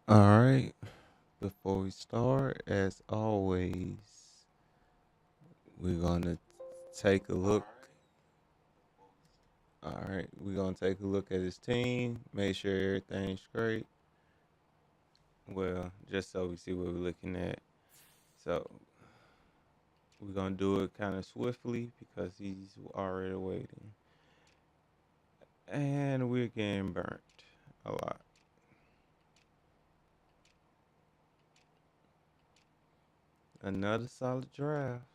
All right. Before we start, as always, we're gonna take a look. All right, we're gonna take a look at his team, make sure everything's great. Well, just so we see what we're looking at. So we're gonna do it kind of swiftly because he's already waiting, and we're getting burnt a lot. Another solid draft.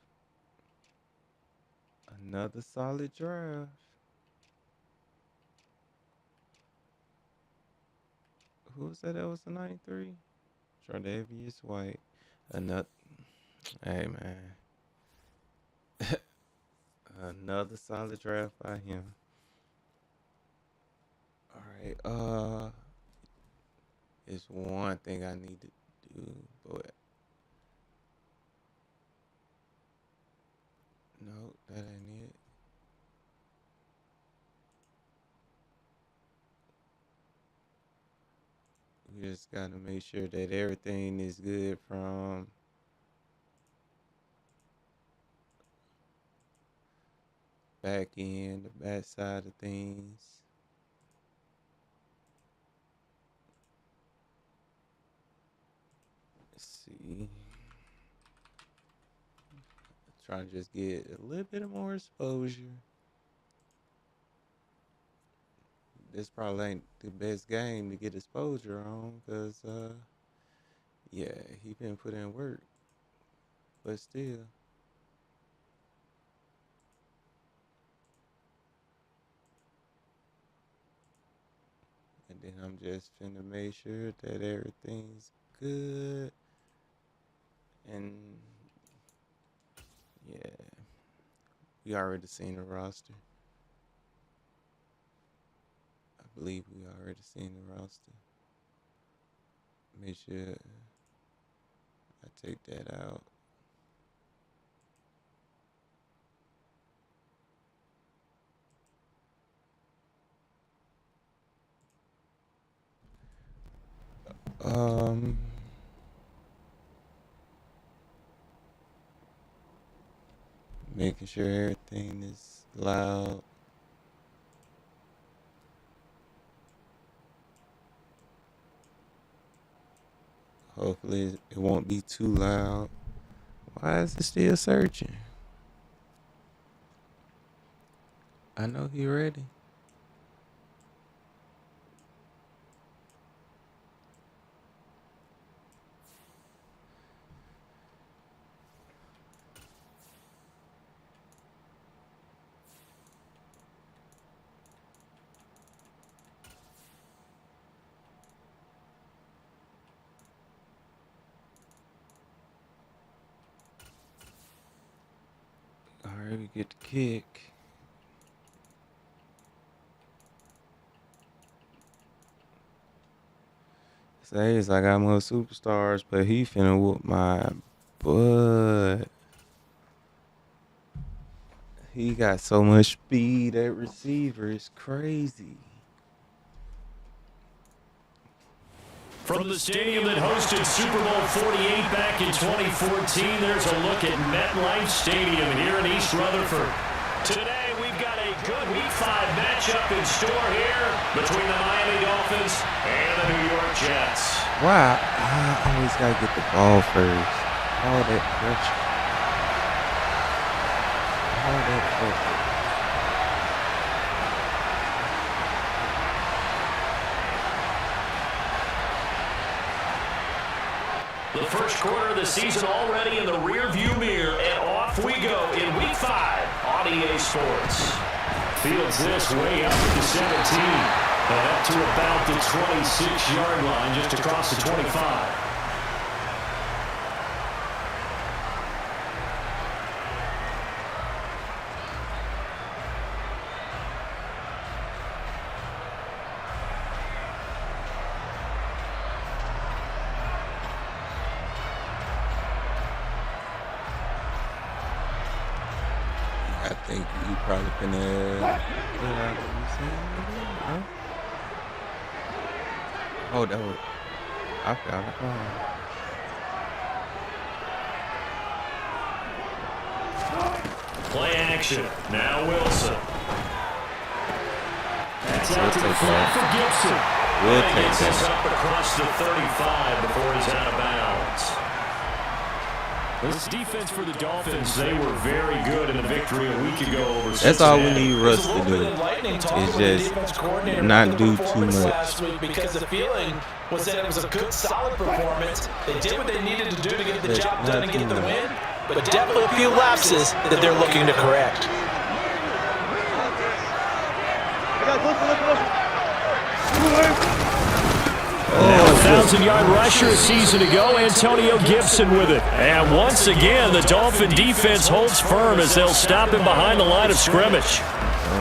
Another solid draft. Who was that? That was the 93. Tre'Davious White. Another. Hey man. Another solid draft by him. All right. It's one thing I need to do, but no, that ain't it. We just gotta make sure that everything is good from back end, the back side of things. Let's see. Try to just get a little bit of more exposure. This probably ain't the best game to get exposure on, cause yeah, he been put in work, but still. And then I'm just finna make sure that everything's good. And yeah, we already seen the roster. I believe we already seen the roster. Make sure I take that out. Um, Making sure everything is loud. Hopefully it won't be too loud. Why is it still searching? I know he ready. All right, we get the kick. Says I got more superstars, but he finna whoop my butt. He got so much speed at receiver. It's crazy. From the stadium that hosted Super Bowl 48 back in 2014, there's a look at MetLife Stadium here in East Rutherford. Today, we've got a good Week 5 matchup in store here between the Miami Dolphins and the New York Jets. Why? I always gotta get the ball first. All that pressure. All that pressure. The first quarter of the season already in the rearview mirror, and off we go in Week 5 on EA Sports. Fields this way up to the 17, and up to about the 26-yard line, just across the 25. I think you probably finna. Yeah, you. Oh, that was. I got it. Play action. Now Wilson. That's We'll out to the take flat that. for Gibson. We'll And take gets this that. up across the 35 before he's out of bounds. This defense for the Dolphins, they were very good in a victory a week ago over That's all we Cincinnati. need Russ to do. Is just not do too much. Last week because the feeling was that it was a good, solid performance. They did what they needed to do to get the job done and get the win, but definitely a few lapses that they're looking to correct. Now, 1,000-yard rusher a season ago, Antonio Gibson with it. And once again, the Dolphin defense holds firm as they'll stop him behind the line of scrimmage.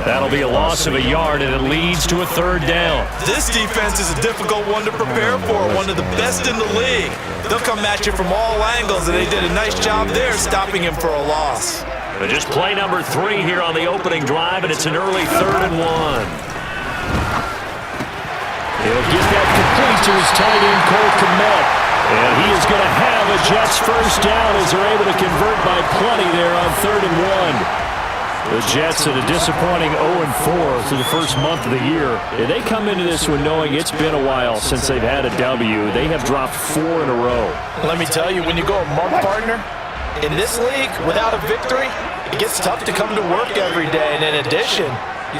That'll be a loss of a yard, and it leads to a third down. This defense is a difficult one to prepare for, one of the best in the league. They'll come at you from all angles, and they did a nice job there stopping him for a loss. But just play number 3 here on the opening drive, and it's an early 3rd and 1. He'll get that complete to his tight end, Cole Kmet. And he is going to have a Jets first down as they're able to convert by plenty there on 3rd and 1. The Jets at a disappointing 0-4 through the first month of the year. And they come into this one knowing it's been a while since they've had a W. They have dropped 4 in a row. Let me tell you, when you go a month partner, in this league, without a victory, it gets tough to come to work every day. And in addition,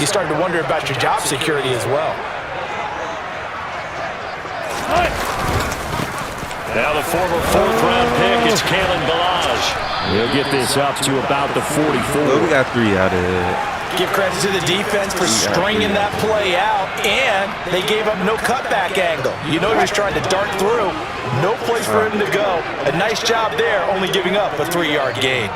you start to wonder about your job security as well. Now the former 4th-round pick is Kalen Balaj. He'll get this up to about the 44. Well, we got 3 out of it. Give credit to the defense for stringing that play out, and they gave up no cutback angle. You know he was trying to dart through. No place for him to go. A nice job there, only giving up a 3-yard gain.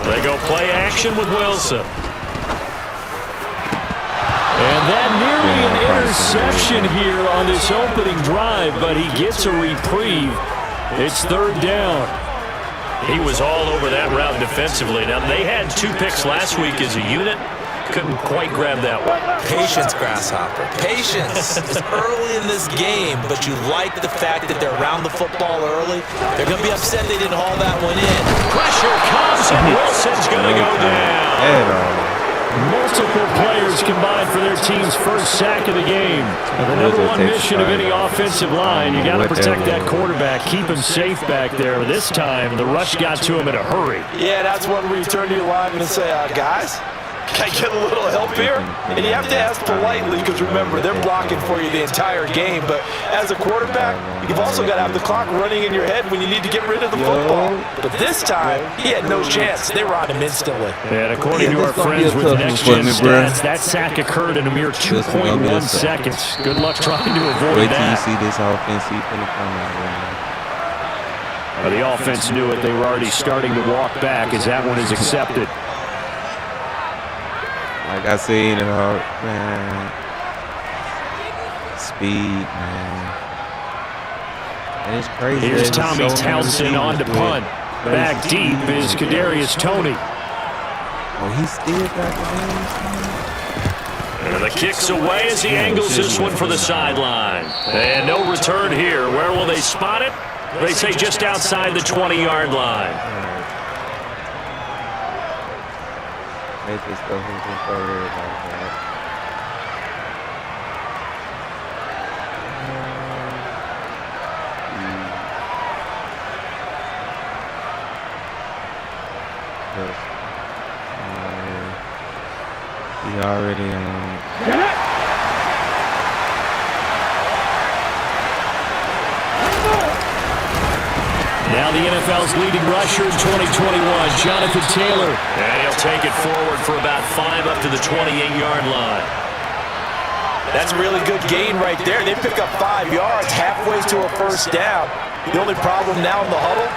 They go play action with Wilson. And that nearly an interception here on this opening drive, but he gets a reprieve. It's 3rd down. He was all over that route defensively. Now, they had 2 picks last week as a unit. Couldn't quite grab that one. Patience, Grasshopper. Patience. It's early in this game, but you like the fact that they're around the football early. They're going to be upset they didn't haul that one in. Pressure comes, and Wilson's going to go down. Multiple players combined for their team's first sack of the game. The number 1 mission of any offensive line, you got to protect that quarterback, keep him safe back there. This time, the rush got to him in a hurry. Yeah, that's one where you turn to your lineman and say, guys, can I get a little help here? And you have to ask politely because, remember, they're blocking for you the entire game. But as a quarterback, you've also got to have the clock running in your head when you need to get rid of the football. But this time, he had no chance. They were on him instantly. And according to our friends with next-gen stats, that sack occurred in a mere 2.1 seconds. Good luck trying to avoid Wait till you that. see this offense. He's going to come out. The offense knew it. They were already starting to walk back as that one is accepted. Like I seen it all, man. Speed, man. And it's crazy. Here's Tommy Townsend on to punt. Back deep is Kadarius Toney. Oh, he's still got And the kick's away as he angles this one for the sideline. And no return here. Where will they spot it? They say just outside the 20-yard line. They just go hooking for everybody like that. He already Now the NFL's leading rusher in 2021, Jonathan Taylor. And he'll take it forward for about 5 up to the 28-yard line. That's a really good gain right there. They pick up 5 yards, halfway to a first down. The only problem now in the huddle,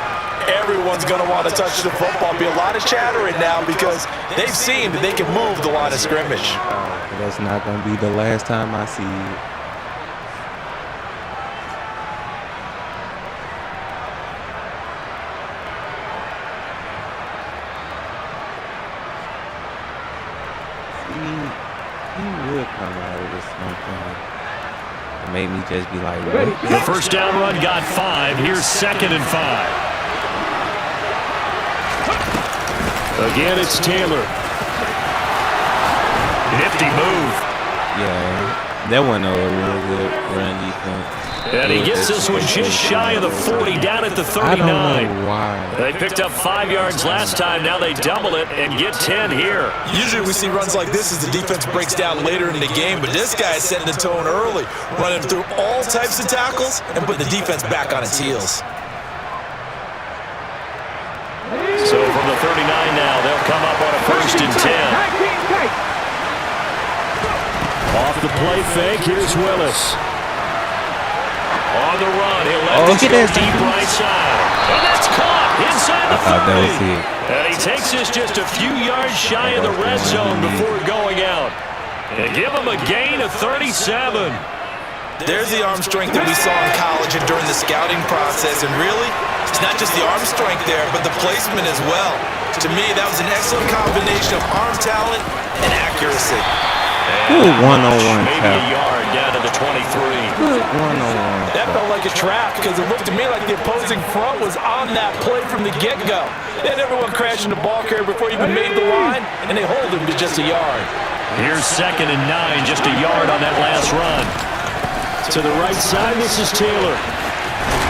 everyone's going to want to touch the football. Be a lot of chattering now because they've seen that they can move the line of scrimmage. That's not going to be the last time I see it. It made me just be like, what? The first down run got 5. Here's 2nd and 5. Again, it's Taylor. Nifty move. Yeah, that wasn't a real good run defense. And he gets this one just shy of the 40, down at the 39. I don't know why. They picked up 5 yards last time. Now they double it and get 10 here. Usually we see runs like this as the defense breaks down later in the game, but this guy is setting the tone early, running through all types of tackles and putting the defense back on its heels. So from the 39 now, they'll come up on a 1st and 10. Off the play fake, here's Willis. On the run, he'll let this go deep right side. And that's caught inside the 30. And he takes this just a few yards shy of the red zone before going out. And give him a gain of 37. There's the arm strength that we saw in college and during the scouting process. And really, it's not just the arm strength there, but the placement as well. To me, that was an excellent combination of arm talent and accuracy. Good one-on-one maybe tap. a yard down to the 23. Good one-on-one. That felt like a trap because it looked to me like the opposing front was on that play from the get-go. They had everyone crashing the ball carrier before he even made the line, and they hold him to just a yard. Here's 2nd and 9, just a yard on that last run. To the right side, this is Taylor.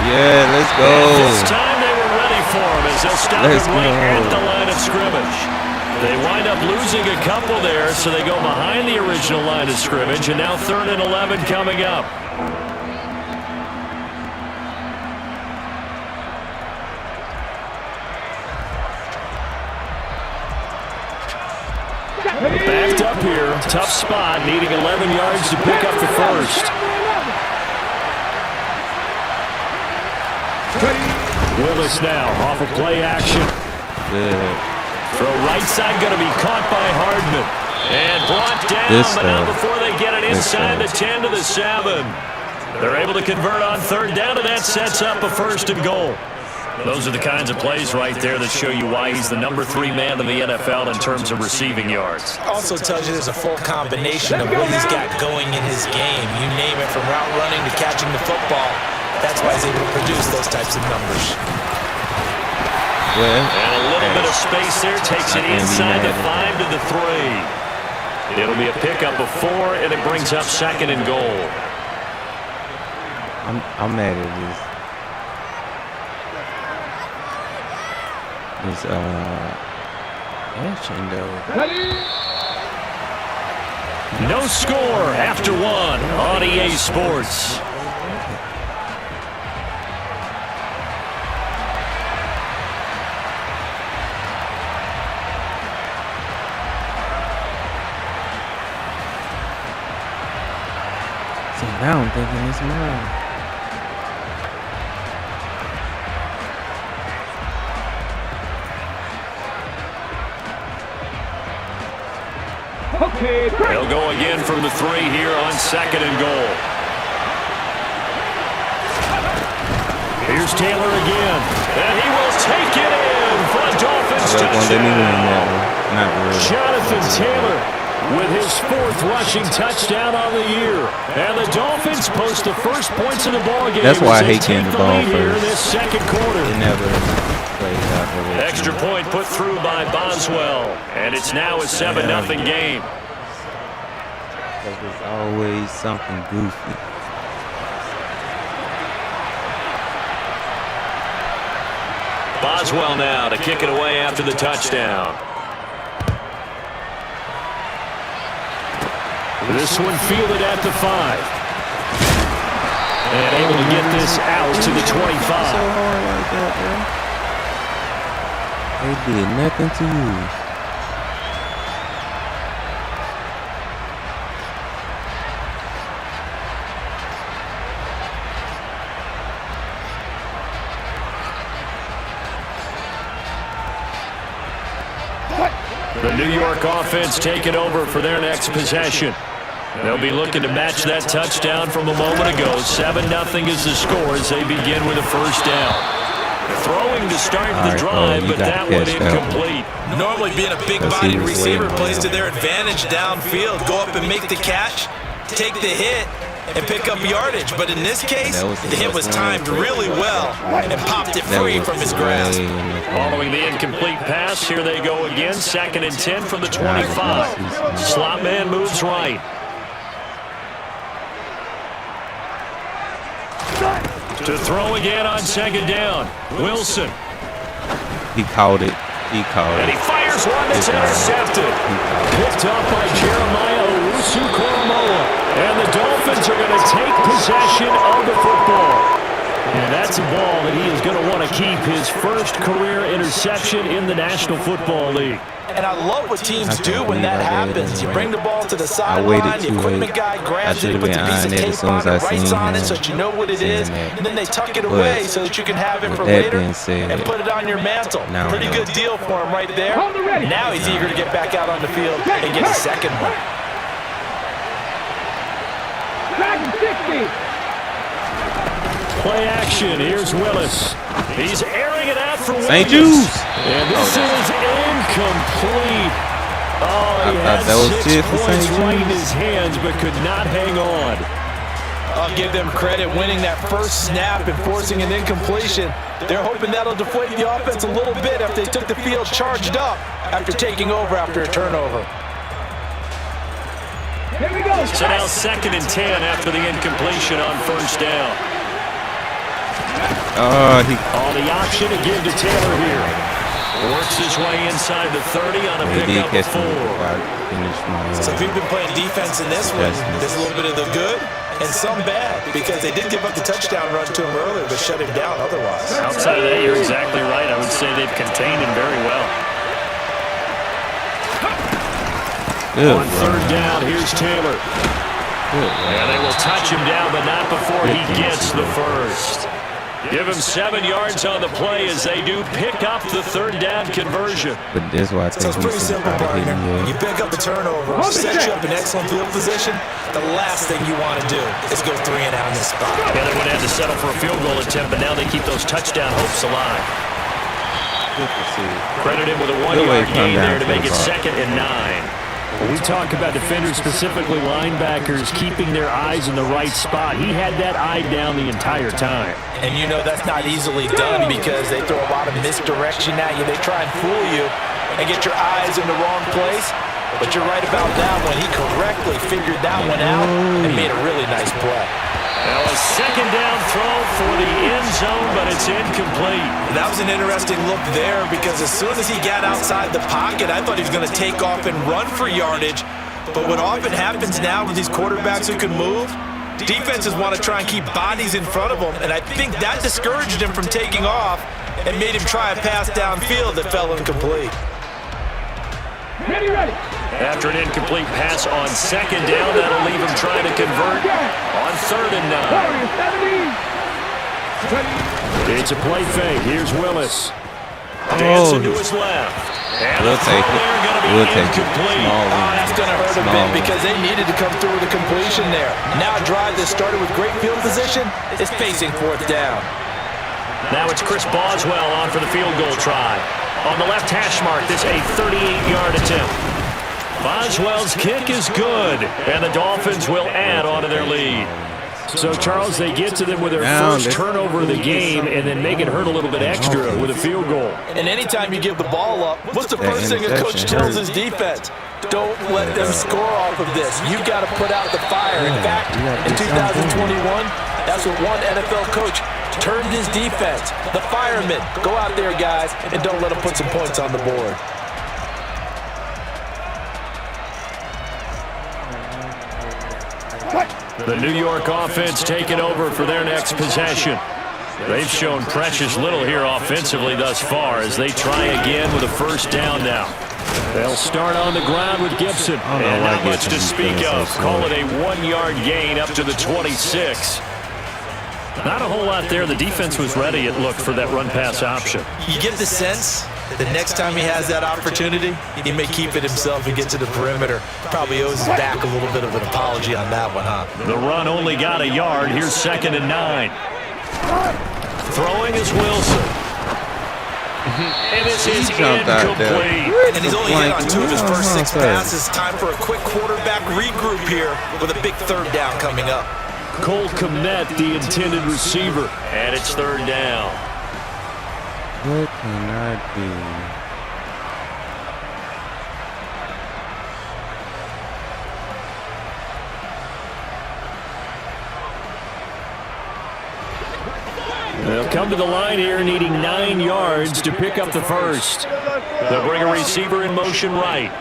Yeah, let's go. And this time they were ready for him as they'll stop him right at the line of scrimmage. They wind up losing a couple there, so they go behind the original line of scrimmage, and now 3rd and 11 coming up. Backed up here, tough spot, needing 11 yards to pick up the 1st. Willis now off of play action. Good. Throw right side going to be caught by Hardman. And brought down, but not before they get it inside the 10 to the 7. They're able to convert on 3rd down, and that sets up a 1st and goal. Those are the kinds of plays right there that show you why he's the number 3 man in the NFL in terms of receiving yards. Also tells you there's a full combination of what he's got going in his game. You name it, from route running to catching the football. That's why he's able to produce those types of numbers. Well, and a little bit of space there takes it inside the 5 to the 3. It'll be a pickup of 4, and it brings up 2nd and goal. I'm mad at this action though. No score after 1 on EA Sports. Now I'm thinking it's mine. They'll go again from the 3 here on 2nd and goal. Here's Taylor again. And he will take it in for a Dolphins touchdown. Jonathan Taylor with his 4th rushing touchdown on the year. And the Dolphins post the first points of the ball game. That's why I hate getting the ball first. In this 2nd quarter. It never plays out. Extra point put through by Boswell. And it's now a 7-0 game. There's always something goofy. Boswell now to kick it away after the touchdown. This one fielded at the 5. And able to get this out to the 25. So hard like that, bro. They did nothing to you. The New York offense taking over for their next possession. They'll be looking to match that touchdown from a moment ago. 7-0 is the score as they begin with a 1st down. Throwing to start the drive, but that one incomplete. Normally being a big-bodied receiver plays to their advantage downfield. Go up and make the catch. take the hit and pick up yardage. But in this case, the hit was timed really well and popped it free from his grasp. Following the incomplete pass, here they go again. 2nd and 10 from the 25. Slot man moves right. To throw again on 2nd down. Wilson. He caught it. He caught it. And he fires one that's intercepted. Picked up by Jeremiah Owusu-Koramoah. And the Dolphins are going to take possession of the football. And that's a ball that he is going to want to keep, his first career interception in the National Football League. And I love what teams do when that happens. You bring the ball to the sideline, the equipment guy grabs it, puts a piece of tape on it, writes on it so that you know what it is, and then they tuck it away so that you can have it for later and put it on your mantle. Pretty good deal for him right there. Now he's eager to get back out on the field and get a second one. Play action. Here's Willis. He's airing it out for Williams. St. Jude's. And this is incomplete. Oh, he had that was 6 it for points St. right in Jude's. his hands, but could not hang on. I'll give them credit winning that first snap and forcing an incompletion. They're hoping that'll deflate the offense a little bit after they took the field charged up after taking over after a turnover. So now 2nd and 10 after the incompletion on 1st down. Oh, On the option to give to Taylor here. Works his way inside the 30 on a pickup of 4. So if you've been playing defense in this one, there's a little bit of the good and some bad because they did give up the touchdown run to him earlier but shut him down otherwise. Outside of that, you're exactly right. I would say they've contained him very well. On 3rd down, here's Taylor. And they will touch him down, but not before he gets the first. Give him 7 yards on the play as they do pick up the 3rd down conversion. But that's why I think So it's pretty simple, partner. You pick up a turnover, set you up in excellent field position. The last thing you want to do is go 3 and out in this spot. Yeah, they would have to settle for a field goal attempt, but now they keep those touchdown hopes alive. Credit him with a 1-yard gain there to make it 2nd and 9. When we talk about defenders, specifically linebackers, keeping their eyes in the right spot, he had that eye down the entire time. And you know that's not easily done because they throw a lot of misdirection at you. They try and fool you and get your eyes in the wrong place. But you're right about that one. He correctly figured that one out and made a really nice play. Now a 2nd down throw for the end zone, but it's incomplete. That was an interesting look there because as soon as he got outside the pocket, I thought he was going to take off and run for yardage. But what often happens now with these quarterbacks who can move, defenses want to try and keep bodies in front of them, and I think that discouraged him from taking off and made him try a pass downfield that fell incomplete. Ready. After an incomplete pass on 2nd down, that'll leave him trying to convert on 3rd and 9. It's a play fake. Here's Willis. Dancing to his left. And We'll take it. We'll take it. That's going to hurt a bit because they needed to come through with a completion there. Now a drive that started with great field position is facing 4th down. Now it's Chris Boswell on for the field goal try. On the left hash mark, this a 38-yard attempt. Boswell's kick is good, and the Dolphins will add on to their lead. So, Charles, they get to them with their first turnover of the game and then make it hurt a little bit extra with a field goal. And anytime you give the ball up, what's the first thing a coach tells his defense? Don't let them score off of this. You've got to put out the fire. In fact, in 2021, that's what one NFL coach turned his defense. The firemen. Go out there, guys, and don't let them put some points on the board. The New York offense taking over for their next possession. They've shown precious little here offensively thus far as they try again with a 1st down now. They'll start on the ground with Gibson. And not much to speak of. Call it a 1-yard gain up to the 26. Not a whole lot there. The defense was ready, it looked, for that run-pass option. You get the sense the next time he has that opportunity, he may keep it himself and get to the perimeter. Probably owes his back a little bit of an apology on that one, huh? The run only got a yard. Here's 2nd and 9. Throwing is Wilson. And this is jumped out there. incomplete. And he's only hit on 2 of his first 6 passes. Time for a quick quarterback regroup here with a big 3rd down coming up. Cole Kmet, the intended receiver. And it's 3rd down. What can I do? They'll come to the line here needing 9 yards to pick up the first. They'll bring a receiver in motion right.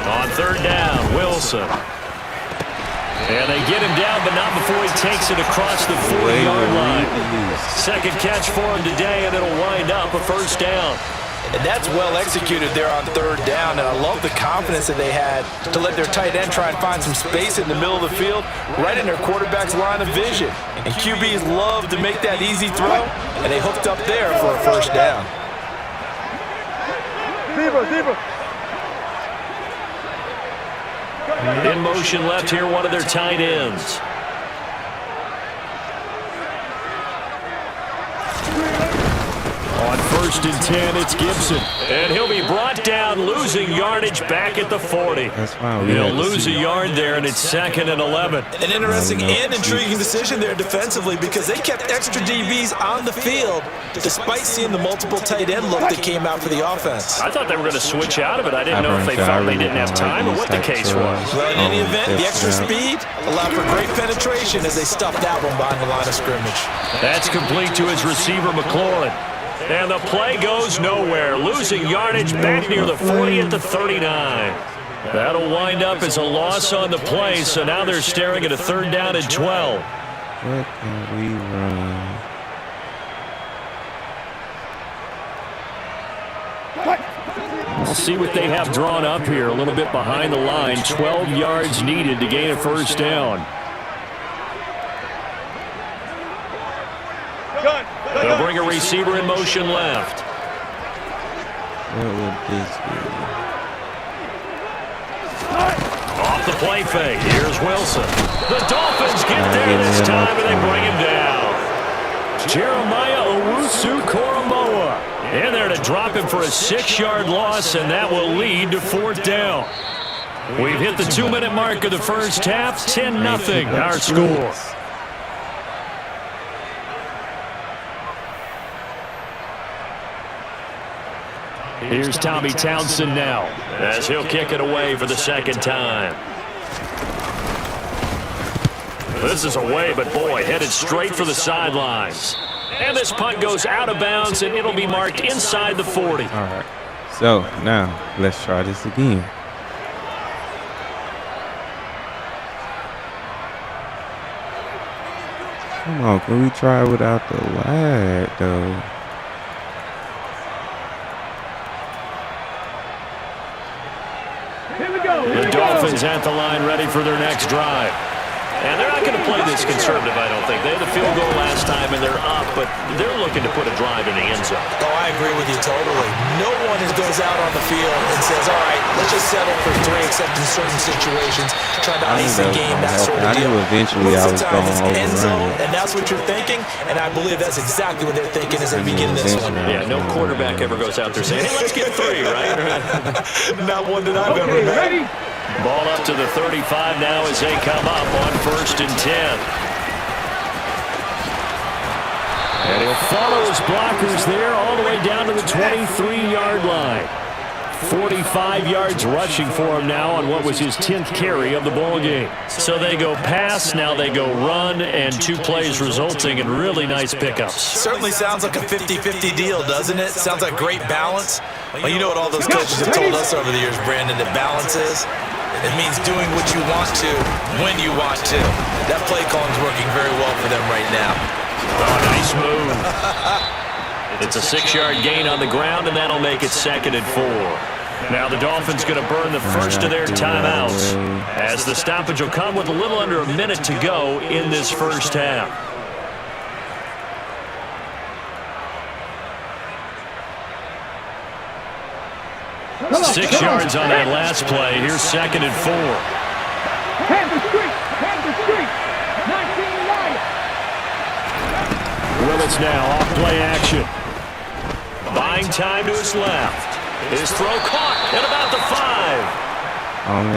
On 3rd down, Wilson. And they get him down, but not before he takes it across the 40-yard line. Second catch for him today, and it'll wind up a first down. And that's well executed there on 3rd down, and I love the confidence that they had to let their tight end try and find some space in the middle of the field, right in their quarterback's line of vision. And QBs love to make that easy throw, and they hooked up there for a first down. In motion left here, one of their tight ends. On 1st and 10, it's Gibson. And he'll be brought down, losing yardage back at the 40. That's fine. He'll lose a yard there, and it's 2nd and 11. An interesting and intriguing decision there defensively because they kept extra DBs on the field despite seeing the multiple tight end look that came out for the offense. I thought they were going to switch out of it. I didn't know if they felt they didn't have time or what the case was. Well, in any event, the extra speed allowed for great penetration as they stuffed that one behind the line of scrimmage. That's complete to his receiver, McLaurin. And the play goes nowhere, losing yardage back near the 40 at the 39. That'll wind up as a loss on the play, so now they're staring at a 3rd down and 12. What can we run? We'll see what they have drawn up here, a little bit behind the line. 12 yards needed to gain a first down. They'll bring a receiver in motion left. What would this be? Off the play fake. Here's Wilson. The Dolphins get there this time, and they bring him down. Jeremiah Owusu-Koramoah in there to drop him for a 6-yard loss, and that will lead to 4th down. We've hit the 2-minute mark of the first half. 10-0 our score. Here's Tommy Townsend now, as he'll kick it away for the 2nd time. This is away, but boy, headed straight for the sidelines. And this punt goes out of bounds, and it'll be marked inside the 40. All right. So, now, let's try this again. Come on, can we try without the lag, though? The Dolphins at the line, ready for their next drive. And they're not going to play this conservative, I don't think. They had the field goal last time, and they're up, but they're looking to put a drive in the end zone. Oh, I agree with you totally. No one goes out on the field and says, all right, let's just settle for 3, except in certain situations, trying to ice the game, that sort of deal. I knew eventually I was going to end zone, overrun it. and that's what you're thinking, and I believe that's exactly what they're thinking as they begin this one. Yeah, no quarterback ever goes out there saying, hey, let's get 3, right? Not one that I've ever met. Ready? Ball up to the 35 now as they come up on 1st and 10. And he'll follow his blockers there all the way down to the 23-yard line. 45 yards rushing for him now on what was his 10th carry of the ball game. So they go pass, now they go run, and 2 plays resulting in really nice pickups. Certainly sounds like a 50-50 deal, doesn't it? Sounds like great balance. Well, you know what all those coaches have told us over the years, Brandon, that balance is? It means doing what you want to when you want to. That play calling's working very well for them right now. Oh, nice move. It's a 6-yard gain on the ground, and that'll make it 2nd and 4. Now the Dolphins going to burn the first of their timeouts, as the stoppage will come with a little under a minute to go in this first half. 6 yards on that last play. Here's 2nd and 4. Willis now off play action. Buying time to his left. His throw caught at about the 5.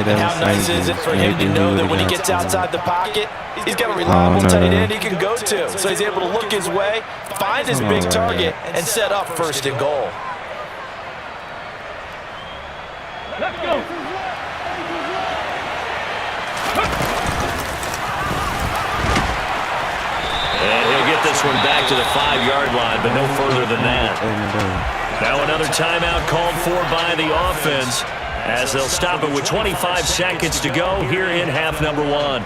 And how nice is it for him to know that when he gets outside the pocket, he's got a reliable tight end he can go to. So he's able to look his way, find his big target, and set up 1st and goal. Let's go. And he'll get this one back to the 5-yard line, but no further than that. Now another timeout called for by the offense, as they'll stop it with 25 seconds to go here in half number 1.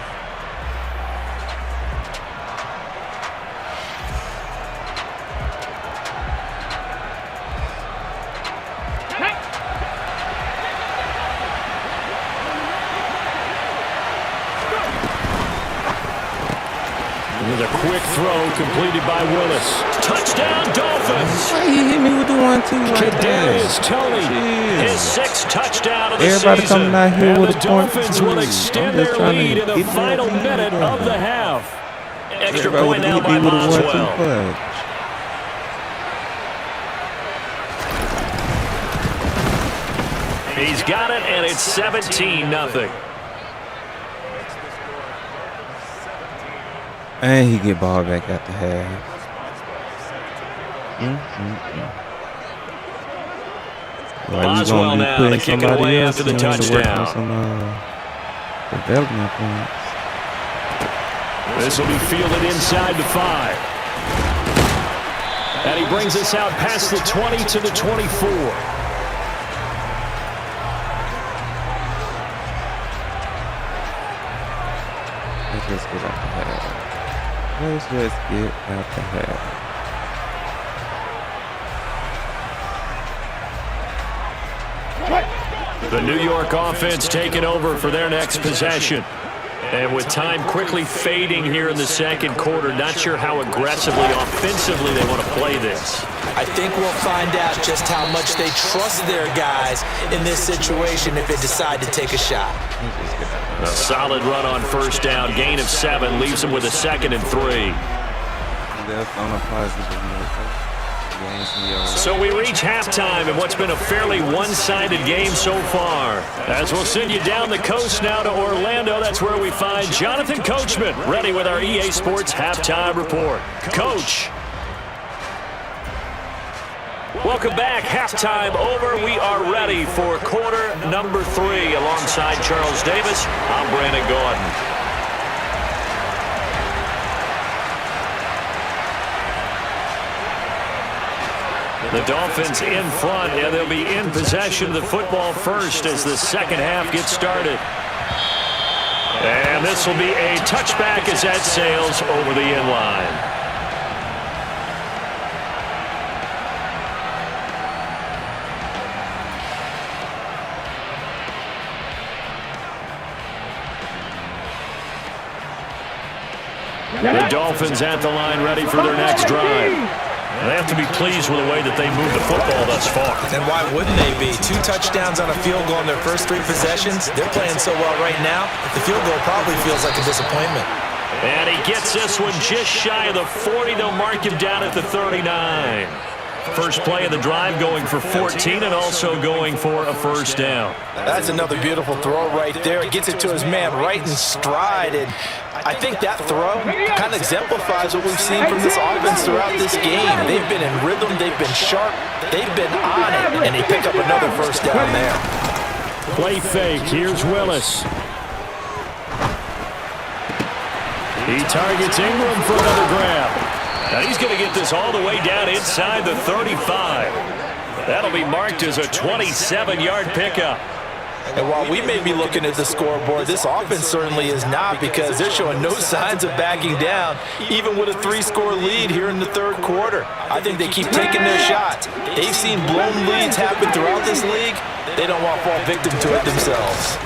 With a quick throw completed by Willis. Touchdown, Dolphins! Why he hit me with the 1-2 right there? Kadarius Toney, his 6th touchdown of the Everybody season. coming out here and with the a Dolphins 1-2. will extend their lead in the final minute of the half. Extra point now by Boswell. He's got it, and it's 17-0. And he get ball back at the half. Boswell now to kick it away after the touchdown. Development points. This will be fielded inside the 5. And he brings us out past the 20 to the 24. Let's just get out the half. Let's just get out the half. The New York offense taking over for their next possession. And with time quickly fading here in the 2nd quarter, not sure how aggressively, offensively they want to play this. I think we'll find out just how much they trust their guys in this situation if they decide to take a shot. A solid run on 1st down, gain of 7, leaves them with a 2nd and 3. That's on a positive note. So we reach halftime in what's been a fairly one-sided game so far. As we'll send you down the coast now to Orlando, that's where we find Jonathan Coachman, ready with our EA Sports Halftime Report. Coach. Welcome back. Halftime over. We are ready for quarter number 3. Alongside Charles Davis, I'm Brandon Gordon. The Dolphins in front, and they'll be in possession of the football first as the 2nd half gets started. And this will be a touchback as that sails over the end line. The Dolphins at the line ready for their next drive. They have to be pleased with the way that they moved the football thus far. And why wouldn't they be? 2 touchdowns on a field goal in their first 3 possessions. They're playing so well right now, the field goal probably feels like a disappointment. And he gets this one just shy of the 40. They'll mark him down at the 39. First play of the drive going for 14 and also going for a 1st down. That's another beautiful throw right there. It gets it to his man right in stride. And I think that throw kind of exemplifies what we've seen from this offense throughout this game. They've been in rhythm. They've been sharp. They've been on it. And they pick up another 1st down there. Play fake. Here's Willis. He targets Ingram for another grab. Now he's going to get this all the way down inside the 35. That'll be marked as a 27-yard pickup. And while we may be looking at the scoreboard, this offense certainly is not, because they're showing no signs of backing down, even with a 3-score lead here in the 3rd quarter. I think they keep taking their shots. They've seen blown leads happen throughout this league. They don't want to fall victim to it themselves.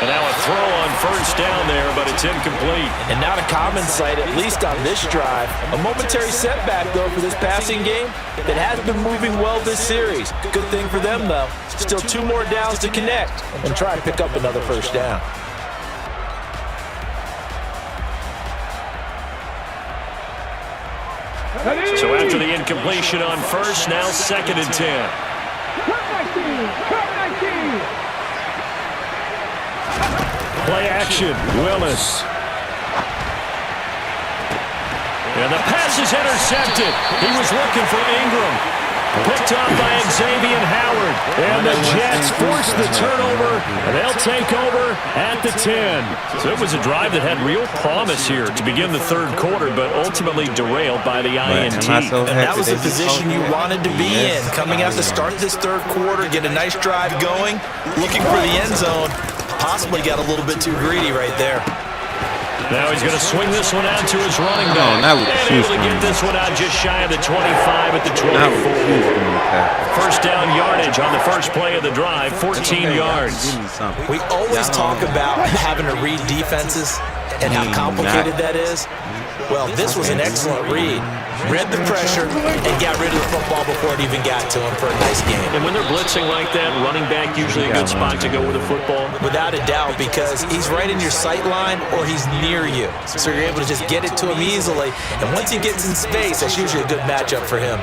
And now a throw on first down there, but it's incomplete. And not a common sight, at least on this drive. A momentary setback, though, for this passing game that has been moving well this series. Good thing for them, though. Still 2 more downs to connect and try to pick up another first down. So after the incompletion on first, now 2nd and 10. Play action, Willis. And the pass is intercepted. He was looking for Ingram. Picked off by Xavier Howard. And the Jets force the turnover, and they'll take over at the 10. So it was a drive that had real promise here to begin the third quarter, but ultimately derailed by the INT. And that was the position you wanted to be in. Coming out to start this third quarter, get a nice drive going, looking for the end zone. Possibly got a little bit too greedy right there. Now he's going to swing this one out to his running back. And able to get this one out just shy of the 25 at the 24. First down yardage on the first play of the drive, 14 yards. We always talk about having to read defenses and how complicated that is. Well, this was an excellent read. Read the pressure and got rid of the football before it even got to him for a nice game. And when they're blitzing like that, running back usually a good spot to go with a football. Without a doubt, because he's right in your sight line or he's near you. So you're able to just get it to him easily. And once he gets in space, that's usually a good matchup for him.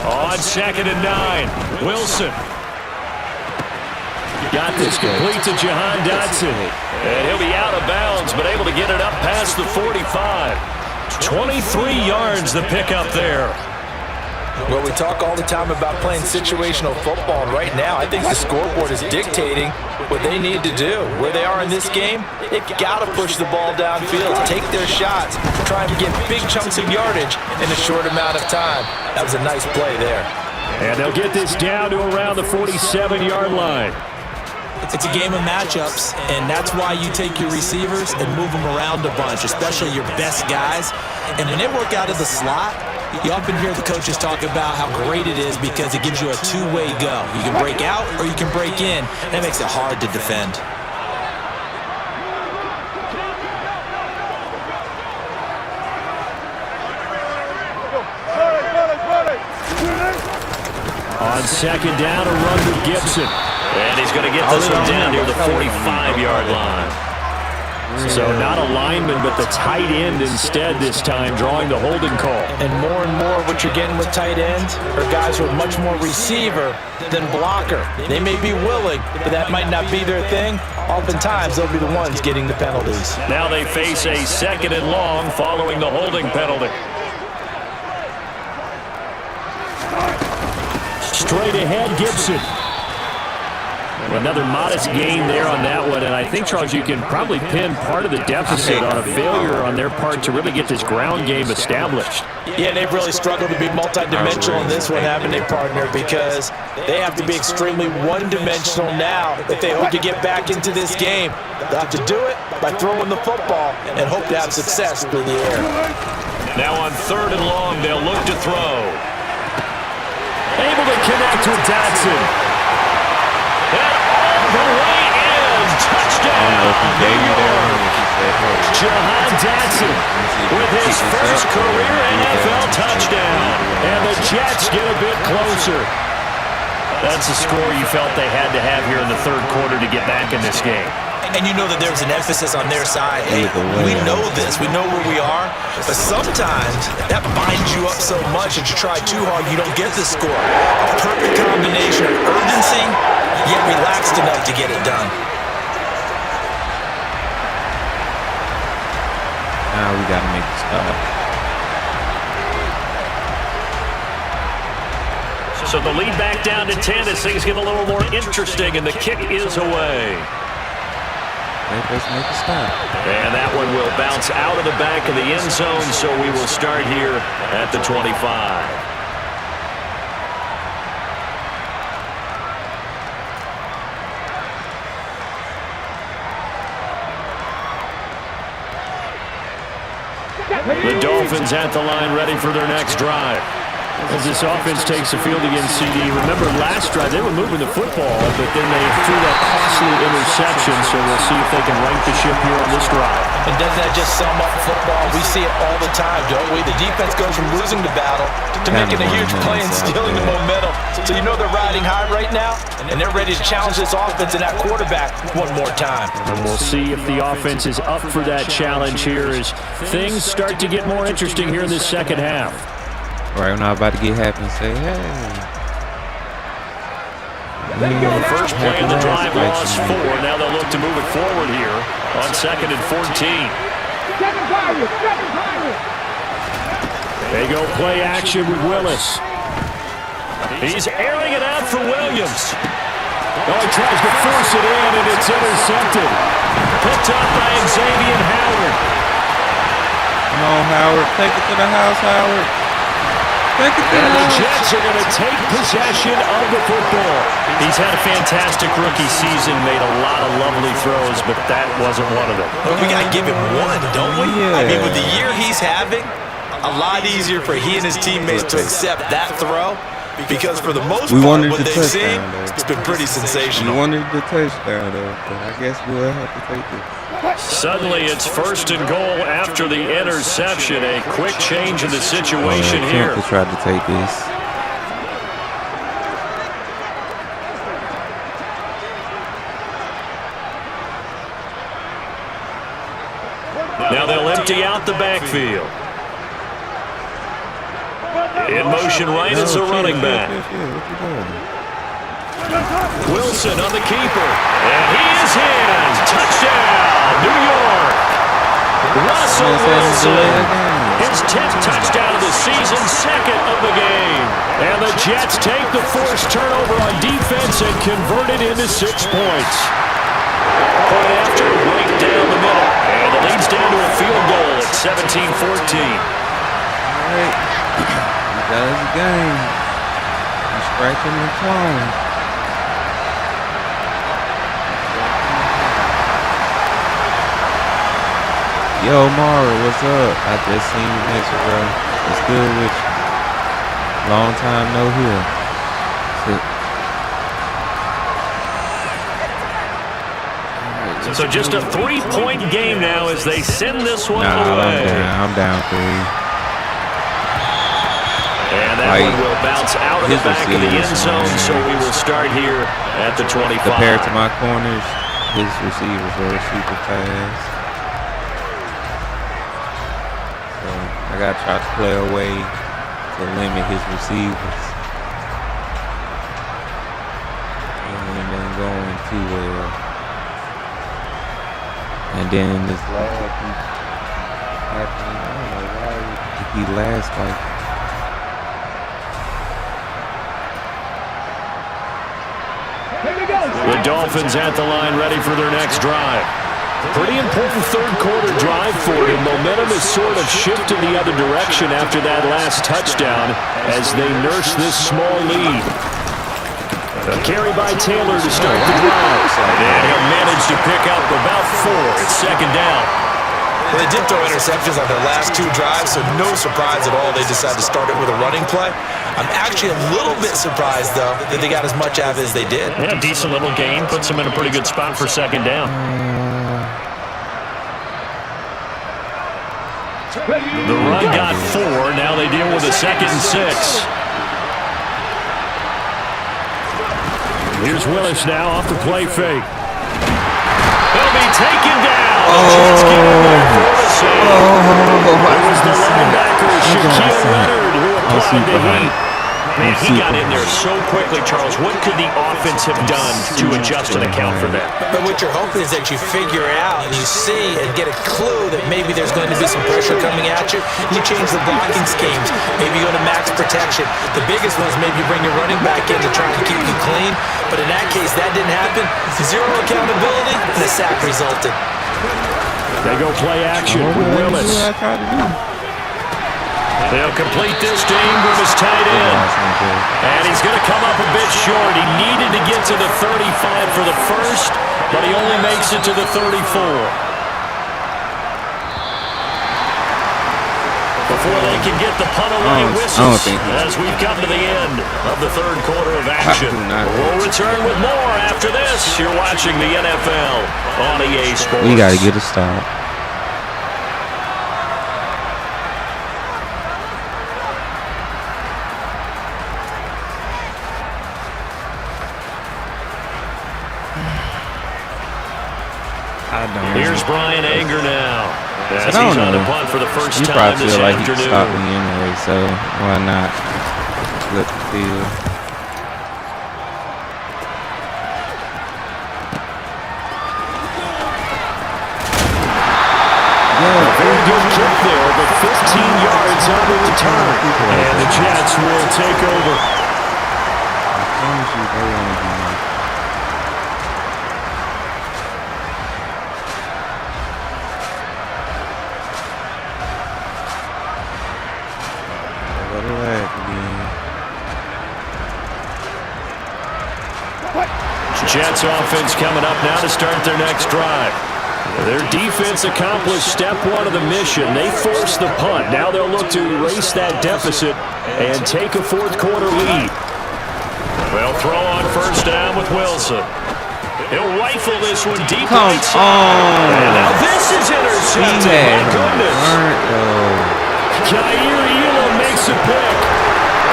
On 2nd and 9, Wilson. Got this complete to Jahan Dotson. And he'll be out of bounds, but able to get it up past the 45. 23 yards the pickup there. Well, we talk all the time about playing situational football, and right now I think the scoreboard is dictating what they need to do. Where they are in this game, they've got to push the ball downfield, take their shots, try and get big chunks of yardage in a short amount of time. That was a nice play there. And they'll get this down to around the 47-yard line. It's a game of matchups, and that's why you take your receivers and move them around a bunch, especially your best guys. And when they work out of the slot, you often hear the coaches talk about how great it is because it gives you a two-way go. You can break out or you can break in. That makes it hard to defend. On 2nd down, a run to Gibson. And he's going to get this one down near the 45-yard line. So not a lineman, but the tight end instead this time, drawing the holding call. And more what you're getting with tight ends are guys who are much more receiver than blocker. They may be willing, but that might not be their thing. Oftentimes, they'll be the ones getting the penalties. Now they face a 2nd and long following the holding penalty. Straight ahead, Gibson. Another modest gain there on that one, and I think, Charles, you can probably pin part of the deficit on a failure on their part to really get this ground game established. Yeah, they've really struggled to be multidimensional in this one, haven't they, partner? Because they have to be extremely one-dimensional now if they hope to get back into this game. They'll have to do it by throwing the football and hope to have success through the air. Now on 3rd and long, they'll look to throw. Able to connect with Dotson. And all the way in. Touchdown. Jahan Dotson with his first career NFL touchdown. And the Jets get a bit closer. That's a score you felt they had to have here in the third quarter to get back in this game. And you know that there was an emphasis on their side. Hey, we know this. We know where we are. But sometimes that binds you up so much that you try too hard, you don't get the score. A perfect combination of urgency, yet relaxed enough to get it done. Now we got to make this stop. So the lead back down to 10 as things get a little more interesting, and the kick is away. Let's make a stop. And that one will bounce out of the back of the end zone, so we will start here at the 25. The Dolphins at the line ready for their next drive. As this offense takes the field against CD, remember last drive they were moving the football, but then they threw that costly interception, so we'll see if they can right the ship here on this drive. And doesn't that just sum up football? We see it all the time, don't we? The defense goes from losing the battle to making a huge play and stealing the momentum. So you know they're riding high right now, and they're ready to challenge this offense and that quarterback one more time. And we'll see if the offense is up for that challenge here as things start to get more interesting here in this second half. Right when I'm about to get happy and say, hey. The first play in the drive lost 4. Now they'll look to move it forward here on 2nd and 14. They go play action with Willis. He's airing it out for Williams. Oh, he tries to force it in, and it's intercepted. Picked up by Xavier Howard. Come on, Howard. Take it to the house, Howard. And the Jets are going to take possession of the football. He's had a fantastic rookie season, made a lot of lovely throws, but that wasn't one of them. Well, we got to give him one, don't we? Yeah. I mean, with the year he's having, a lot easier for he and his teammates to accept that throw because for the most part, what they've seen, it's been pretty sensational. We wanted the touchdown, though, but I guess we'll have to take it. Suddenly, it's 1st and goal after the interception. A quick change in the situation here. To try to take this. Now they'll empty out the backfield. In motion right is a running back. Wilson on the keeper. And he is in. Touchdown, New York. Russell Wilson. His 10th touchdown of the season, 2nd of the game. And the Jets take the forced turnover on defense and convert it into 6 points. Point after, right down the middle. And the lead's down to a field goal at 17-14. All right. That was the game. He's scratching and clawing. Yo, Mara, what's up? I just seen you message, bro. It's good with you. Long time no hear. So just a 3-point game now as they send this one away. I'm down 3. And that one will bounce out of the back of the end zone, so we will start here at the 25. Compared to my corners, his receivers are super fast. So I got to try to play away to limit his receivers. And then going too well. And then this last happened, I don't know why he last like. The Dolphins at the line ready for their next drive. Pretty important third quarter drive for them. Momentum has sort of shifted the other direction after that last touchdown as they nurse this small lead. A carry by Taylor to start the drive. And he'll manage to pick up about 4. It's 2nd down. Well, they did throw interceptions on their last 2 drives, so no surprise at all they decided to start it with a running play. I'm actually a little bit surprised, though, that they got as much out of it as they did. Yeah, decent little gain. Puts them in a pretty good spot for 2nd down. The run got 4. Now they deal with a 2nd and 6. Here's Willis now off the play fake. He'll be taken down. The Jets get him back for the save. It was the linebacker, Shaquille Leonard, who applied the heat. Man, he got in there so quickly, Charles. What could the offense have done to adjust and account for that? But what you're hoping is that you figure it out and you see and get a clue that maybe there's going to be some pressure coming at you. You change the blocking schemes. Maybe you go to max protection. The biggest one is maybe bring your running back in to try to keep you clean. But in that case, that didn't happen. 0 accountability, and a sack resulted. They go play action with Willis. They'll complete this to Ingram's tight end. And he's going to come up a bit short. He needed to get to the 35 for the first, but he only makes it to the 34. before they can get the punt away whistles as we've come to the end of the third quarter of action. We'll return with more after this. You're watching the NFL on EA Sports. We got to get a stop. Here's Brian Anger now. As he's on the punt for the first time this feel like afternoon. He stopped me anyway, so why not flip the field? Very good kick there, but 15 yards on the return. And the Jets will take over. Jets offense coming up now to start their next drive. Their defense accomplished step one of the mission. They forced the punt. Now they'll look to erase that deficit and take a fourth quarter lead. Well, throw on first down with Wilson. He'll rifle this one deep right side. And now this is intercepted. My goodness. Kaiir Elam makes a pick.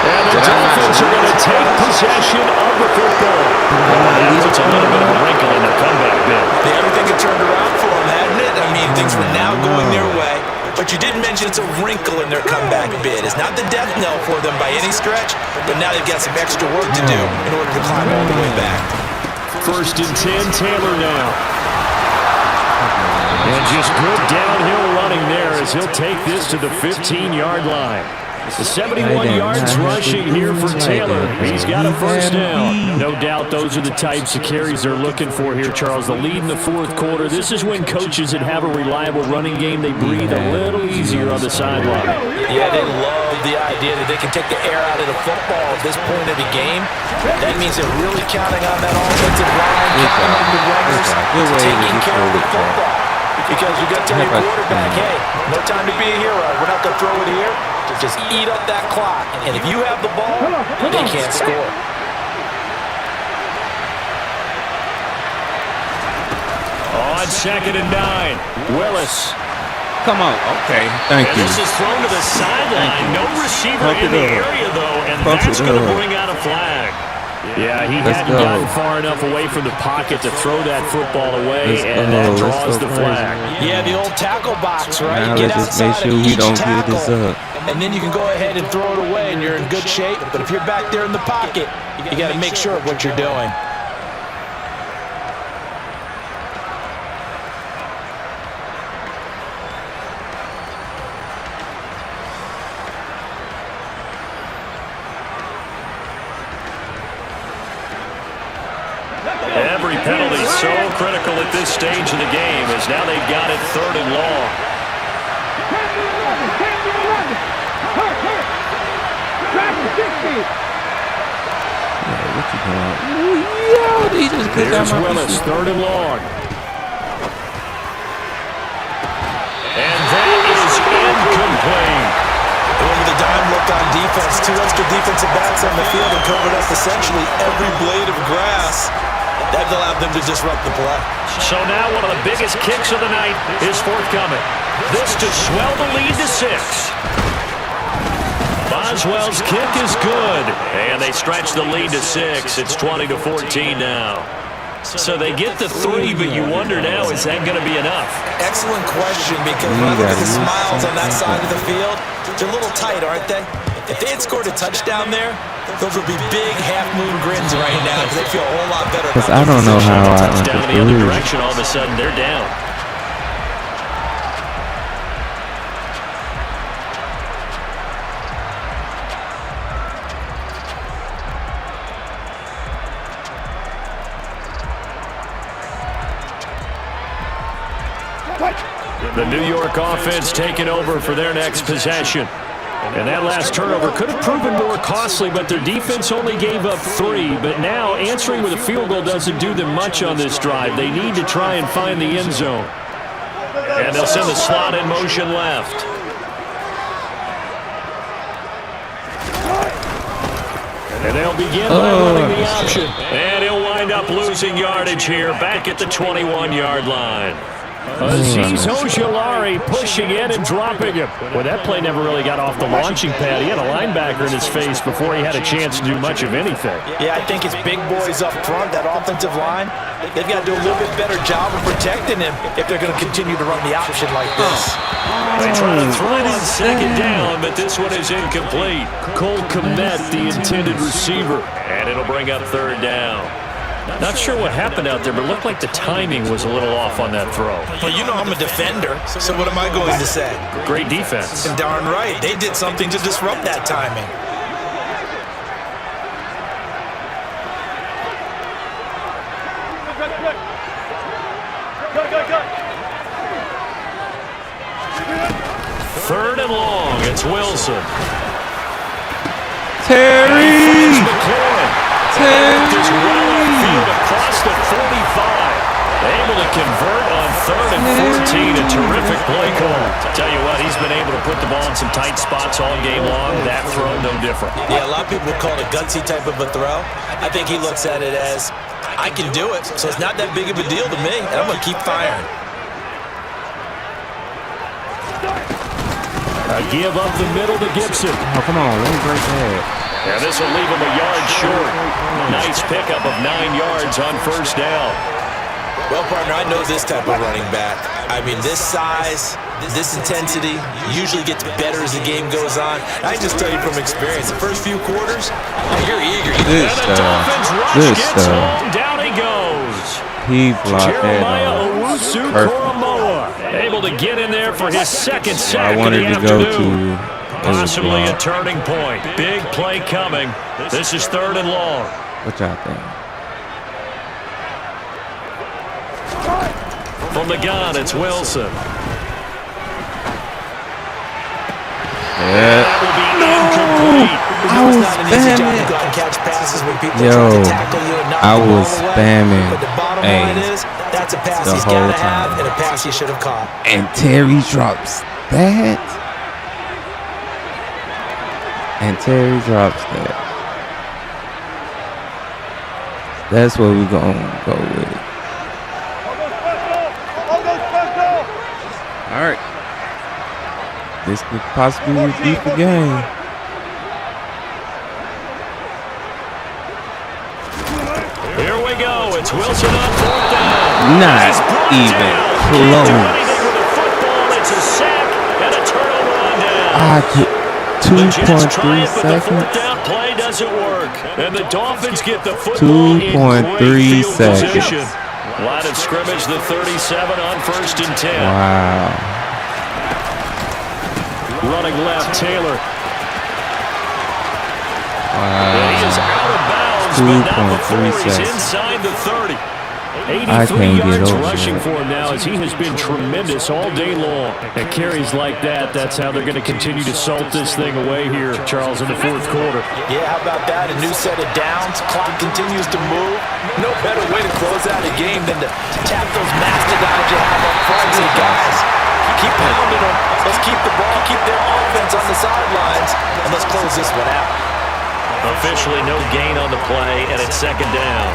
And the Dolphins are going to take possession of the football. That puts a little bit of a wrinkle in the comeback bid. Everything had turned around for them, hadn't it? I mean, things were now going their way. But you did mention it's a wrinkle in their comeback bid. It's not the death knell for them by any stretch, but now they've got some extra work to do in order to climb all the way back. First and 10, Taylor now. And just good downhill running there as he'll take this to the 15-yard line. The 71 yards rushing here for Taylor. He's got a first down. No doubt those are the types of carries they're looking for here, Charles. The lead in the fourth quarter. This is when coaches that have a reliable running game, they breathe a little easier on the sideline. Yeah, they love the idea that they can take the air out of the football at this point of the game. That means they're really counting on that offensive line, counting on the runners, taking care of the football. Because you got to tell your quarterback, hey, no time to be a hero. We're not going to throw it here. Just eat up that clock. And if you have the ball, they can't score. On second and 9, Willis. Come on. Okay. Thank you. This is thrown to the sideline. No receiver in the area, though, and that's going to bring out a flag. Yeah, he hadn't gotten far enough away from the pocket to throw that football away, and that draws the flag. Yeah, the old tackle box, right? Now Get let's just make outside sure of we each don't give tackle, this up. and then you can go ahead and throw it away, and you're in good shape. But if you're back there in the pocket, you got to make sure of what you're doing. Every penalty so critical at this stage of the game as now they've got it third and long. Here's Willis, third and long. And that is incomplete. With a dime look on defense, 2 extra defensive backs on the field and covered up essentially every blade of grass. That allowed them to disrupt the play. So now one of the biggest kicks of the night is forthcoming. This to swell the lead to 6. Boswell's kick is good, and they stretch the lead to 6. It's 20-14 now. So they get the 3, but you wonder now, is that going to be enough? Excellent question, because when I look at the smiles on that side of the field, they're a little tight, aren't they? If they had scored a touchdown there, those would be big half-moon grins right now because they feel a whole lot better about I don't know how I touchdown in the other direction, all of a sudden they're down. The New York offense taking over for their next possession. And that last turnover could have proven more costly, but their defense only gave up 3. But now answering with a field goal doesn't do them much on this drive. They need to try and find the end zone. And they'll send the slot in motion left. And they'll begin by running the option. And he'll wind up losing yardage here back at the 21-yard line. Aziz Ojulari pushing in and dropping him. Well, that play never really got off the launching pad. He had a linebacker in his face before he had a chance to do much of anything. Yeah, I think it's big boys up front, that offensive line. They've got to do a little bit better job of protecting him if they're going to continue to run the option like this. They try to throw it on second down, but this one is incomplete. Cole Kmet, the intended receiver. And it'll bring up third down. Not sure what happened out there, but it looked like the timing was a little off on that throw. Well, you know I'm a defender, so what am I going to say? Great defense. And darn right, they did something to disrupt that timing. Third and long, it's Wilson. Terry! Across the 45. Able to convert on 3rd and 14. A terrific play call. Tell you what, he's been able to put the ball in some tight spots all game long. That throw, no different. Yeah, a lot of people would call it a gutsy type of a throw. I think he looks at it as, I can do it, so it's not that big of a deal to me, and I'm going to keep firing. A give up the middle to Gibson. Oh, come on, let me break that. And this will leave him a yard short. Nice pickup of 9 yards on first down. Well, partner, I know this type of running back. I mean, this size, this intensity usually gets better as the game goes on. I just tell you from experience, the first few quarters, you're eager. Good and the stuff. Dolphins rush Good gets stuff. home. Down he goes. He blocked Jeremiah that. Owusu-Koramoah able to get in there for his second sack I wanted of the to go afternoon. to. Possibly a turning point. Big play coming. This is 3rd and long. What y'all think? From the gun, it's Wilson. Yeah. That will be incomplete. I was spamming. I was spamming. But the bottom line is, that's a pass he's got to have and a pass he should have caught. And Terry drops that. And Terry drops that. That's what we're going to go with. All right. This could possibly be the game. Here we go. It's Wilson on 4th down. Not even close. It's a sack and a turnover on down. I could 2.3 seconds. Play doesn't work. And the Dolphins get the football 2.3 seconds. Line of scrimmage, the 37 on 1st and 10. Wow. Running left, Taylor. Wow. He is out of bounds, but not before 2.3 he's seconds. inside the 30. I 83 can't get yards over rushing that. for him now as he has been tremendous all day long. And carries like that, that's how they're going to continue to salt this thing away here, Charles, in the 4th quarter. Yeah, how about that? A new set of downs. Clock continues to move. No better way to close out a game than to tap those mastodons you have up front and say, guys, keep pounding them. Let's keep the ball, keep their offense on the sidelines, and let's close this one out. Officially no gain on the play, and it's 2nd down.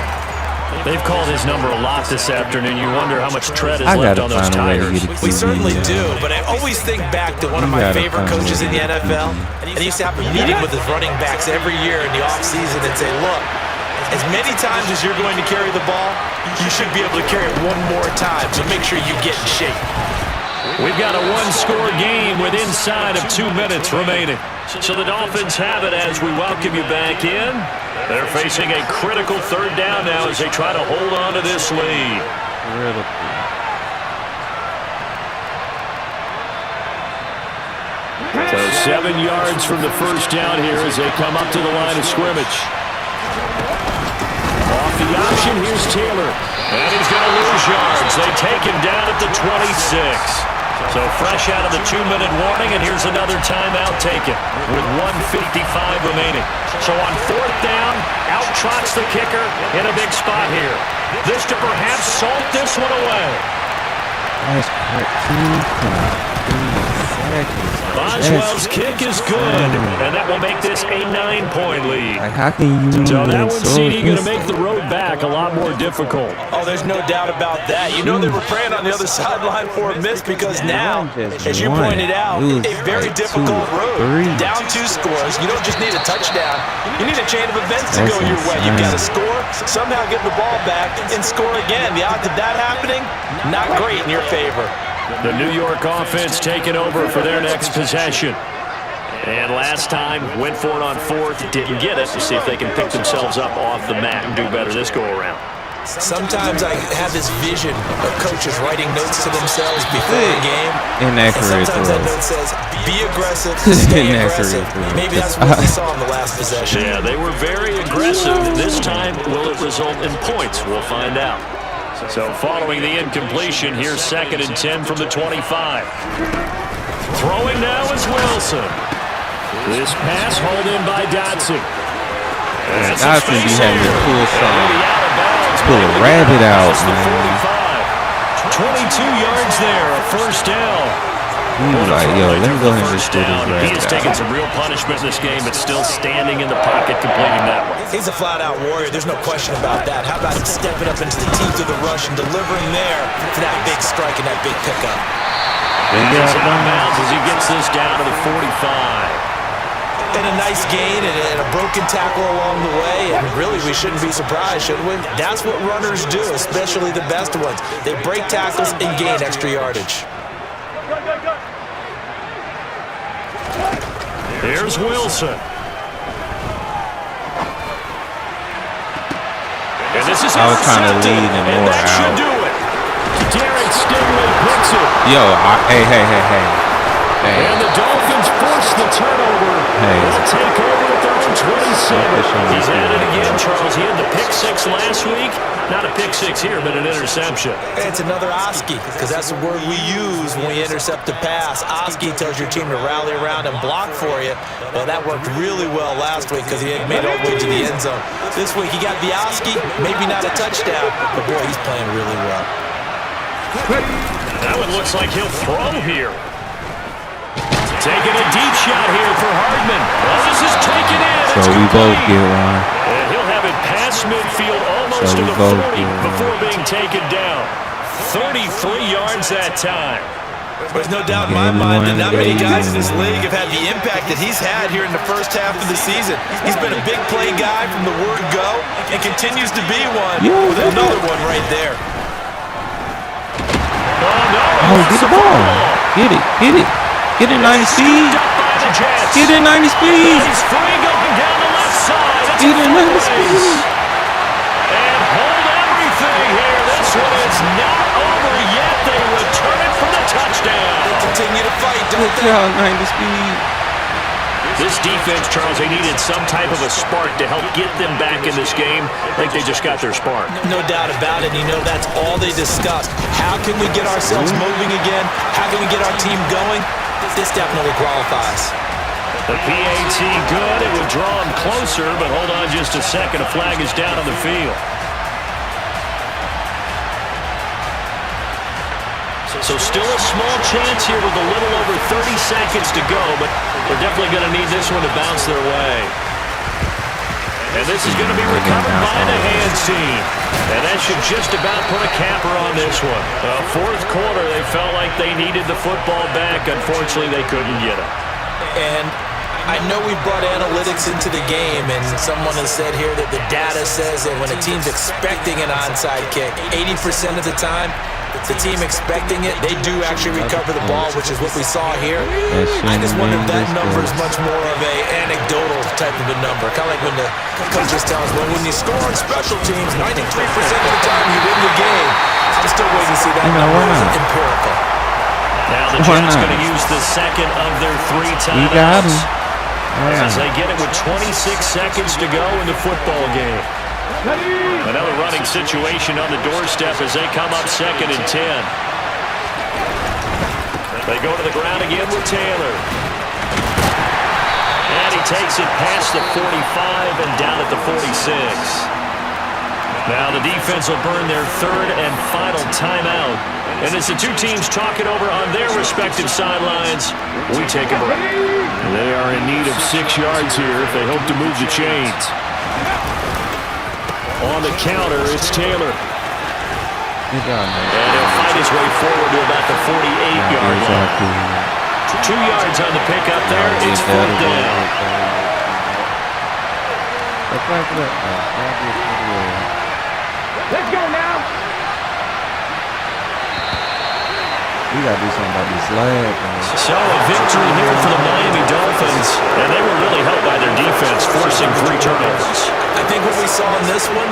They've called his number a lot this afternoon. You wonder how much tread is left on those tires. We certainly do, but I always think back to one of my favorite coaches in the NFL, and he used to have a meeting with his running backs every year in the offseason and say, look, as many times as you're going to carry the ball, you should be able to carry it one more time, so make sure you get in shape. We've got a 1-score game with inside of 2 minutes remaining. So the Dolphins have it as we welcome you back in. They're facing a critical 3rd down now as they try to hold on to this lead. So 7 yards from the first down here as they come up to the line of scrimmage. Off the option, here's Taylor. And he's going to lose yards. They take him down at the 26. So fresh out of the 2-minute warning, and here's another timeout taken with 1:55 remaining. So on 4th down, out trots the kicker in a big spot here. This to perhaps salt this one away. That's correct. 2.3 seconds. Boswell's kick is good, and that will make this a 9-point lead. Like, how can you? So that one, CD, going to make the road back a lot more difficult. Oh, there's no doubt about that. You know they were praying on the other sideline for a miss because now, as you pointed out, a very difficult road. Down 2 scores. You don't just need a touchdown. You need a chain of events to go your way. You've got to score, somehow get the ball back, and score again. The odds of that happening, not great in your favor. The New York offense taking over for their next possession. And last time, went for it on 4th, didn't get it. To see if they can pick themselves up off the mat and do better this go-around. Sometimes I have this vision of coaches writing notes to themselves before a game. Inaccurate. Sometimes that note says, be aggressive, stay aggressive. Maybe that's what we saw in the last possession. Yeah, they were very aggressive. This time, will it result in points? We'll find out. So following the incompletion, here's 2nd and 10 from the 25. Throwing now is Wilson. This pass hauled in by Dotson. Dotson be having to pull some. Pull a rabbit out, man. 22 yards there, a first down. He was like, yo, let me go ahead and just do this He has taken some real punishment in this game, but still standing in the pocket, completing that one. He's a flat-out warrior. There's no question about that. How about him stepping up into the teeth of the rush and delivering there for that big strike and that big pickup? He's out of bounds as he gets this down to the 45. And a nice gain and a broken tackle along the way. And really, we shouldn't be surprised, should we? That's what runners do, especially the best ones. They break tackles and gain extra yardage. Here's Wilson. And this is I was trying to lead and more that out. Should do it. Derek Stingley picks it. Yo, hey. And the Dolphins force the turnover. They'll take over at their own 27. He's at it again, Charles. He had the pick 6 last week. Not a pick 6 here, but an interception. It's another Oski, because that's the word we use when we intercept a pass. Oski tells your team to rally around and block for you. Well, that worked really well last week because he had made it all the way to the end zone. This week he got the Oski, maybe not a touchdown, but boy, he's playing really well. That one looks like he'll throw here. Taking a deep shot here for Hardman. Well, this is taken in. So we both get one. And he'll have it past midfield almost to the 40 before being taken down. 33 yards that time. There's no doubt in my mind that not many guys in this league have had the impact that he's had here in the first half of the season. He's been a big play guy from the word go and continues to be one with another one right there. Oh, get the ball. Get it. Get it 90 speed. Get it 90 speed. He's free going down the left side. Get it 90 speed. And hold everything here. This one is not over yet. They return it for the touchdown. They continue to fight, don't they? 90 speed. This defense, Charles, they needed some type of a spark to help get them back in this game. I think they just got their spark. No doubt about it. You know, that's all they discussed. How can we get ourselves moving again? How can we get our team going? This definitely qualifies. The PAT good. It would draw them closer, but hold on just a second. A flag is down on the field. So still a small chance here with a little over 30 seconds to go, but they're definitely going to need this one to bounce their way. And this is going to be recovered by the hands team. And that should just about put a capper on this one. Fourth quarter, they felt like they needed the football back. Unfortunately, they couldn't get it. And I know we brought analytics into the game, and someone has said here that the data says that when a team's expecting an onside kick, 80% of the time, the team expecting it, they do actually recover the ball, which is what we saw here. I just wonder if that number is much more of a anecdotal type of a number. Kind of like when the coaches tell us, well, when you score on special teams, 93% of the time you win the game. I'm still waiting to see that number. It's empirical. Now the Jets going to use the second of their 3 timeouts. As they get it with 26 seconds to go in the football game. Another running situation on the doorstep as they come up 2nd and 10. They go to the ground again with Taylor. And he takes it past the 45 and down at the 46. Now the defense will burn their third and final timeout. And as the two teams talk it over on their respective sidelines, we take a break. They are in need of 6 yards here if they hope to move the chains. On the counter, it's Taylor. Good job, man. And he'll fight his way forward to about the 48-yard line. 2 yards on the pickup there. It's 4th down. Let's go now. We got to do something about this lag, man. So a victory here for the Miami Dolphins. And they were really helped by their defense, forcing 3 turnovers. I think what we saw in this one,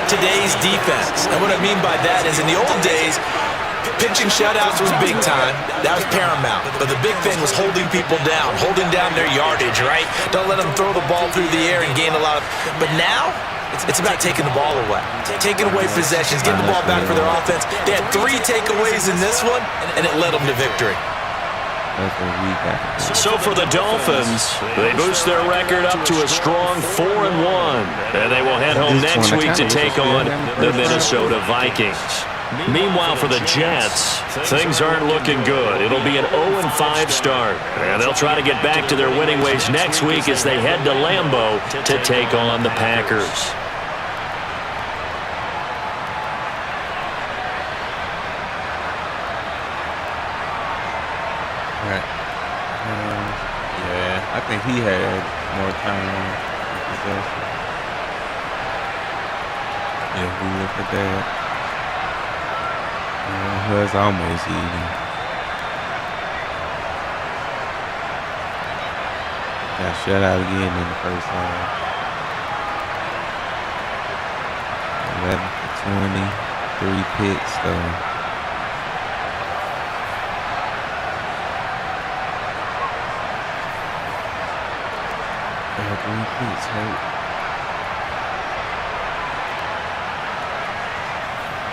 today's defense. And what I mean by that is in the old days, pitching shutouts was big time. That was paramount. But the big thing was holding people down, holding down their yardage, right? Don't let them throw the ball through the air and gain a lot of... But now, it's about taking the ball away. Taking away possessions, getting the ball back for their offense. They had 3 takeaways in this one, and it led them to victory. So for the Dolphins, they boost their record up to a strong 4-1. And they will head home next week to take on the Minnesota Vikings. Meanwhile, for the Jets, things aren't looking good. It'll be an 0-5 start. And they'll try to get back to their winning ways next week as they head to Lambeau to take on the Packers. Right. Yeah, I think he had more time with possession. Yeah, if we look at that. It was almost even. Got shut out again in the first half. 11 for 20, 3 picks though. Yeah, 3 picks hurt.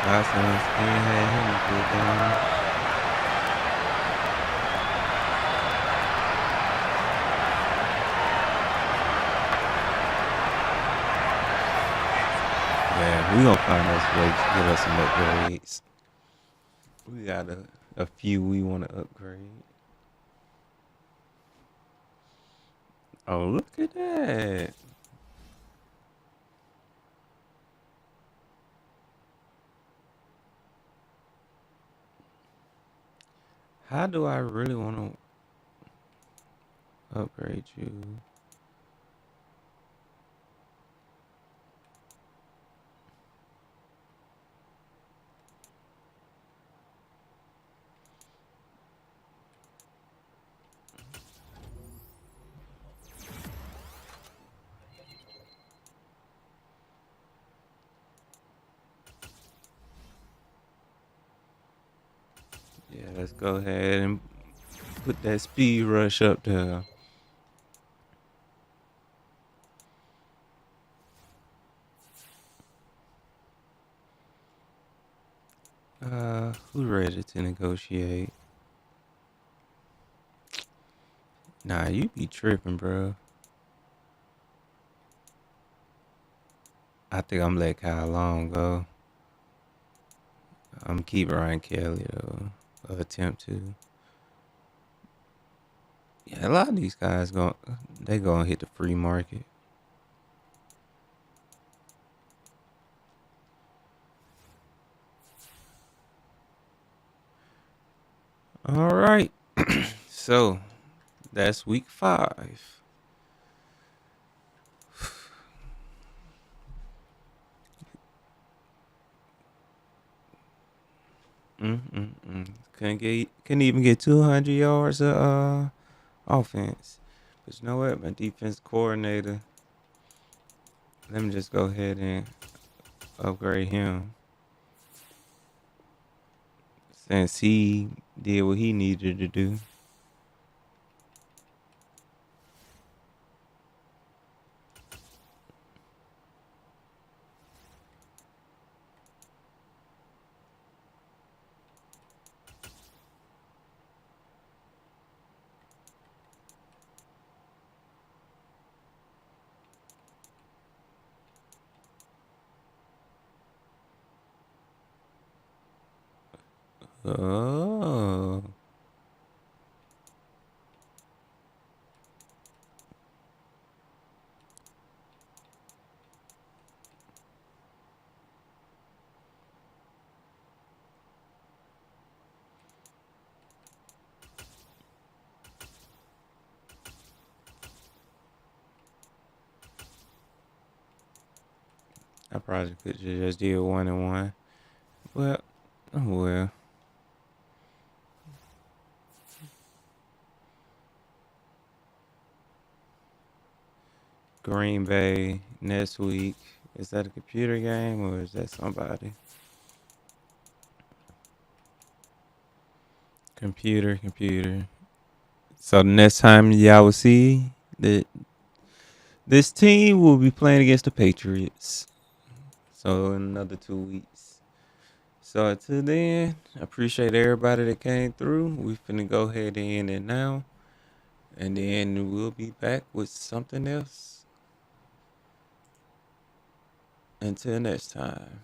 Last time had him put down. Yeah, we gonna find us ways to get us some upgrades. We got a few we want to upgrade. Oh, look at that. How do I really want to upgrade you? Yeah, let's go ahead and put that speed rush up there. Who's ready to negotiate? Nah, you be tripping, bro. I think I'm letting Kyle Long go. I'm keep Ryan Kelly though. Attempt to. Yeah, a lot of these guys they gonna hit the free market. All right. So that's week 5. Couldn't even get 200 yards of offense. But you know what? My defense coordinator. Let me just go ahead and upgrade him. Since he did what he needed to do. Oh. I probably could have just did 1-1. Well, oh well. Green Bay next week. Is that a computer game or is that somebody? Computer. So the next time y'all will see that this team will be playing against the Patriots. So in another 2 weeks. So until then, I appreciate everybody that came through. We finna go ahead and end it now. And then we'll be back with something else. Until next time.